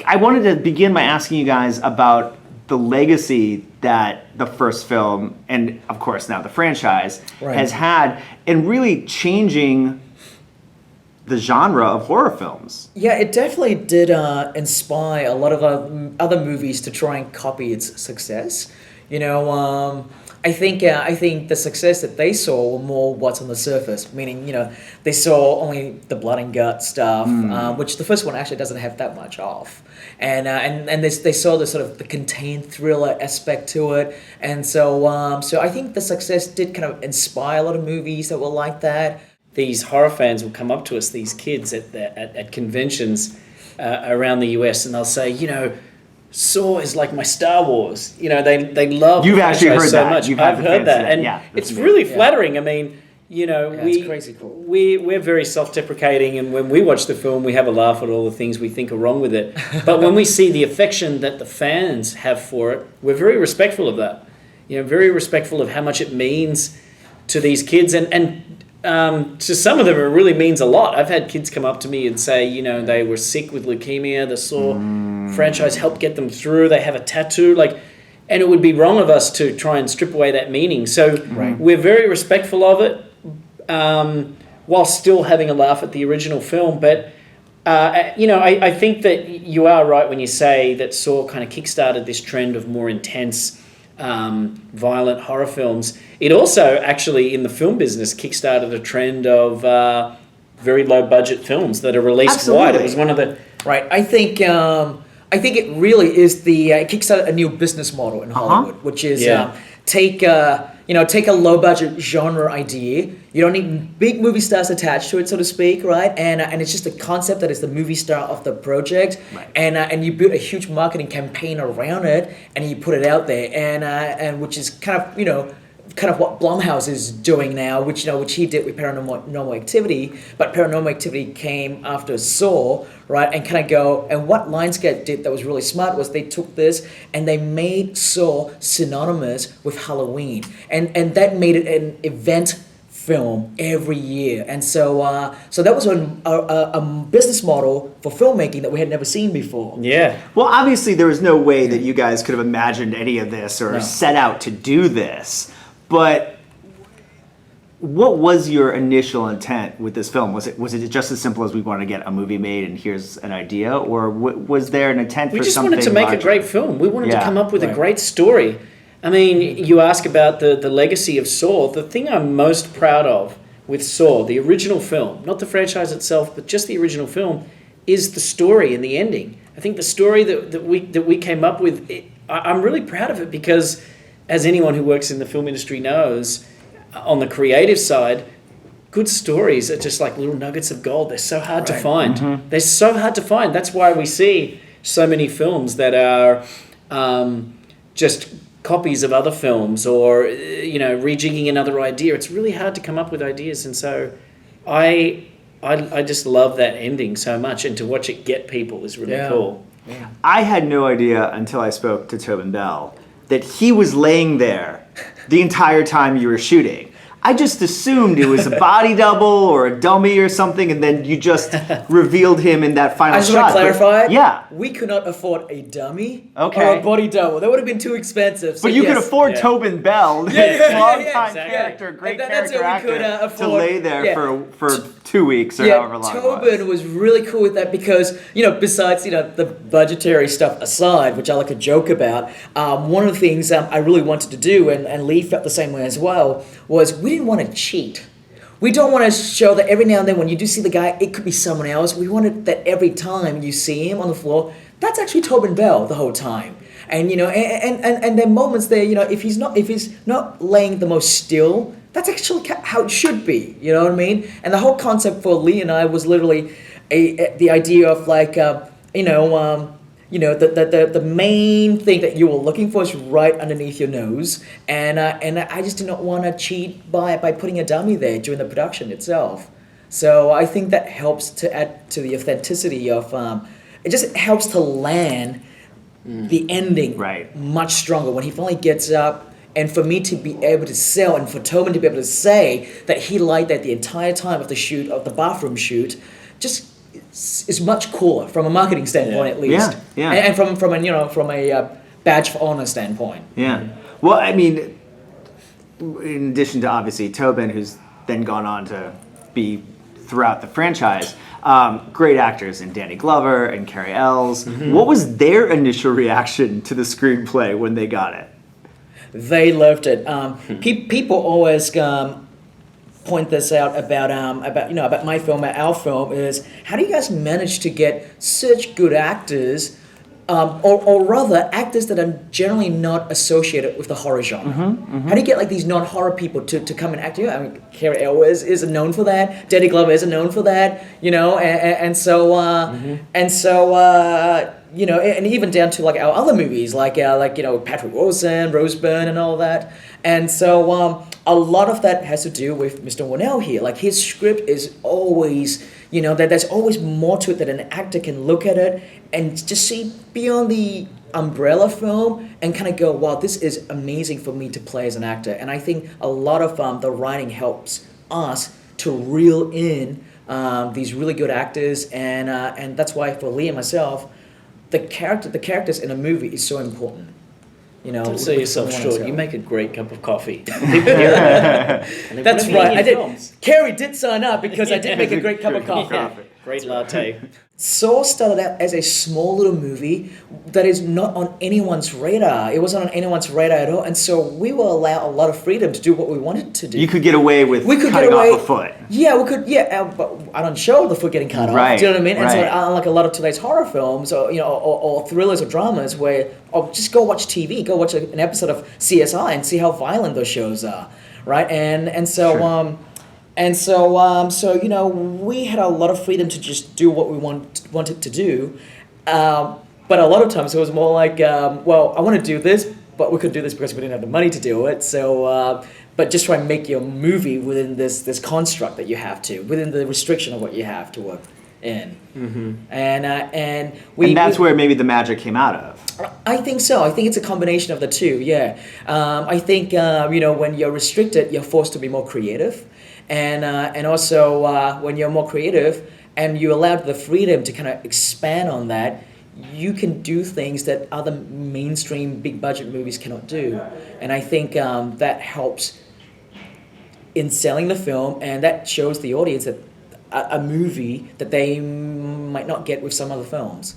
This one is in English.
I wanted to begin by asking you guys about the legacy that the first film, and of course now the franchise, has had in really changing the genre of horror films. Yeah, it definitely did inspire a lot of other movies to try and copy its success. You know, I think the success that they saw were more what's on the surface, meaning, you know, they saw only the blood and gut stuff, which the first one actually doesn't have that much of. And they saw the sort of the contained thriller aspect to it, and so I think the success did kind of inspire a lot of movies that were like that. These horror fans will come up to us, these kids at conventions around the US, and they'll say, you know, Saw is like my Star Wars. You know, they love. You've actually heard so that. much. You've I've heard that, and yeah, it's really flattering. I mean, you know, it's crazy cool. We're very self-deprecating, and when we watch the film, we have a laugh at all the things we think are wrong with it. But when we see the affection that the fans have for it, we're very respectful of that. You know, very respectful of how much it means to these kids, and to some of them, it really means a lot. I've had kids come up to me and say, you know, they were sick with leukemia. The Saw franchise helped get them through. They have a tattoo, and it would be wrong of us to try and strip away that meaning. So we're very respectful of it, while still having a laugh at the original film. But you know, I think that you are right when you say that Saw kind of kickstarted this trend of more intense, violent horror films. It also actually, in the film business, kickstarted a trend of very low budget films that are released wide. It was one of the I think it really is the kickstarted a new business model in Hollywood, which is take a low budget genre idea. You don't need big movie stars attached to it, so to speak, right? And it's just a concept that is the movie star of the project, and you build a huge marketing campaign around it, and you put it out there, and which is kind of what Blumhouse is doing now, which he did with Paranormal Activity, but Paranormal Activity came after Saw, right? And what Lionsgate did that was really smart was they took this and they made Saw synonymous with Halloween, and that made it an event film every year, and so that was a business model for filmmaking that we had never seen before. Yeah. Well, obviously there was no way that you guys could have imagined any of this or set out to do this. But what was your initial intent with this film? Was it just as simple as we want to get a movie made and here's an idea, or was there an intent for something? We just wanted to make a great film. We wanted to come up with a great story. I mean, you ask about the legacy of Saw. The thing I'm most proud of with Saw, the original film, not the franchise itself, but just the original film, is the story and the ending. I think the story that we came up with, I'm really proud of it because, as anyone who works in the film industry knows, on the creative side, good stories are just like little nuggets of gold. They're so hard to find. They're so hard to find. That's why we see so many films that are just copies of other films or, rejigging another idea. It's really hard to come up with ideas. And so I just love that ending so much, and to watch it get people is really cool. Yeah. I had no idea until I spoke to Tobin Bell that he was laying there the entire time you were shooting. I just assumed it was a body double or a dummy or something, and then you just revealed him in that final shot. I just want to clarify. Yeah. We could not afford a dummy or a body double. That would have been too expensive. So but you could afford Tobin Bell, long-time character, great character actor, to lay there for 2 weeks or however long Tobin it was really cool with that because, besides, the budgetary stuff aside, which I like to joke about, one of the things I really wanted to do, and Leigh felt the same way as well, was we didn't want to cheat. We don't want to show that every now and then when you do see the guy, it could be someone else. We wanted that every time you see him on the floor, that's actually Tobin Bell the whole time. And and there are moments there, if he's not laying the most still, that's actually how it should be. You know what I mean? And the whole concept for Leigh and I was literally the idea of the main thing that you were looking for is right underneath your nose, and I just did not want to cheat by putting a dummy there during the production itself. So I think that helps to add to the authenticity of. It just helps to land the ending much stronger when he finally gets up, and for me to be able to sell, and for Tobin to be able to say that he liked that the entire time of the bathroom shoot, just is much cooler from a marketing standpoint, at least. Yeah. And from a badge of honor standpoint. Yeah. Well, I mean, in addition to obviously Tobin, who's then gone on to be throughout the franchise, great actors in Danny Glover and Carrie Ells. What was their initial reaction to the screenplay when they got it? They loved it. People always point this out about my film, our film, is how do you guys manage to get such good actors, or rather actors that are generally not associated with the horror genre? How do you get like these non-horror people to come and act? I mean, Carrie Elwes is known for that. Danny Glover is known for that. And so and even down to like our other movies, like Patrick Wilson, Rose Byrne, and all that. And so a lot of that has to do with Mr. Whannell here. Like his script is always, that there's always more to it that an actor can look at it and just see beyond the umbrella film and kind of go, wow, this is amazing for me to play as an actor. And I think a lot of the writing helps us to reel in these really good actors, and that's why for Leigh and myself, the characters in a movie is so important. Don't sell yourself short. You make a great cup of coffee. That's right. I did. Carrie did sign up because I did make a great cup of coffee. Great latte. Saw started out as a small little movie that is not on anyone's radar. It wasn't on anyone's radar at all, and so we were allowed a lot of freedom to do what we wanted to do. You could get away with cutting off a foot. Yeah, we could. Yeah, but I don't show the foot getting cut off. Do you know what I mean? And so, unlike a lot of today's horror films, or thrillers or dramas, where just go watch TV, go watch an episode of CSI and see how violent those shows are, right? So we had a lot of freedom to just do what we wanted to do, but a lot of times it was more like, well, I want to do this, but we couldn't do this because we didn't have the money to do it. So, but just try and make your movie within this construct that you have to, within the restriction of what you have to work in. And that's where maybe the magic came out of. I think so. I think it's a combination of the two. Yeah, I think when you're restricted, you're forced to be more creative. And also when you're more creative and you're allowed the freedom to kind of expand on that, you can do things that other mainstream big budget movies cannot do. And I think that helps in selling the film, and that shows the audience that a movie that they might not get with some other films.